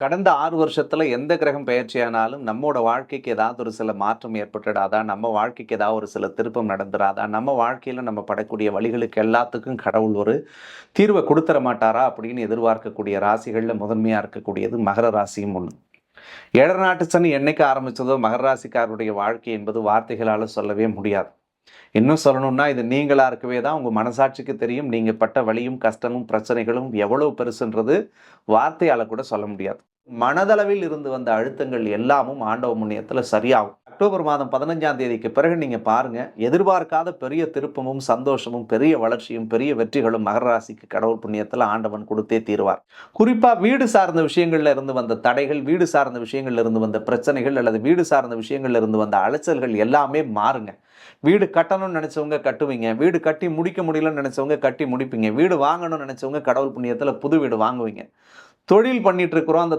கடந்த 6 வருஷத்துல எந்த கிரகம் பெயர்ச்சியானாலும் நம்மோட வாழ்க்கைக்கு ஏதாவது ஒரு சில மாற்றம் ஏற்பட்டுடாதா? நம்ம வாழ்க்கைக்கு ஏதாவது ஒரு சில திருப்பம் நடந்துராதா? நம்ம வாழ்க்கையில நம்ம படக்கூடிய வலிகளுக்கு எல்லாத்துக்கும் கடவுள் ஒரு தீர்வ குடுத்தர மாட்டாரா? அப்படின்னு எதிர்பார்க்கக்கூடிய ராசிகள்ல முதன்மையா இருக்கக்கூடியது மகர ராசியும் ஒண்ணு. 7 நாட்டு சனி என்னைக்கு ஆரம்பிச்சதோ மகர ராசிக்காரருடைய வாழ்க்கை என்பது வார்த்தைகளால சொல்லவே முடியாது. இன்னும் சொல்லணும்னா இது நீங்களா இருக்கவே தான் உங்க மனசாட்சிக்கு தெரியும். நீங்க பட்ட வலியும், கஷ்டமும், பிரச்சனைகளும் எவ்வளவு பெருசுன்றது வார்த்தையால கூட சொல்ல முடியாது. மனதளவில் இருந்து வந்த அழுத்தங்கள் எல்லாமும் ஆண்டவ புண்ணியத்துல சரியாகும். அக்டோபர் மாதம் 15ஆம் தேதிக்கு பிறகு நீங்க பாருங்க, எதிர்பார்க்காத பெரிய திருப்பமும், சந்தோஷமும், பெரிய வளர்ச்சியும், பெரிய வெற்றிகளும் மகர ராசிக்கு கடவுள் புண்ணியத்துல ஆண்டவன் கொடுத்தே தீருவார். குறிப்பா வீடு சார்ந்த விஷயங்கள்ல இருந்து வந்த தடைகள், வீடு சார்ந்த விஷயங்கள்ல இருந்து வந்த பிரச்சனைகள் அல்லது வீடு சார்ந்த விஷயங்கள்ல இருந்து வந்த அலைச்சல்கள் எல்லாமே மாறுங்க. வீடு கட்டணும்னு நினைச்சவங்க கட்டுவீங்க. வீடு கட்டி முடிக்க முடியலன்னு நினைச்சவங்க கட்டி முடிப்பீங்க. வீடு வாங்கணும்னு நினைச்சவங்க கடவுள் புண்ணியத்துல புது வீடு வாங்குவீங்க. தொழில் பண்ணிட்டு இருக்கிறோம். அந்த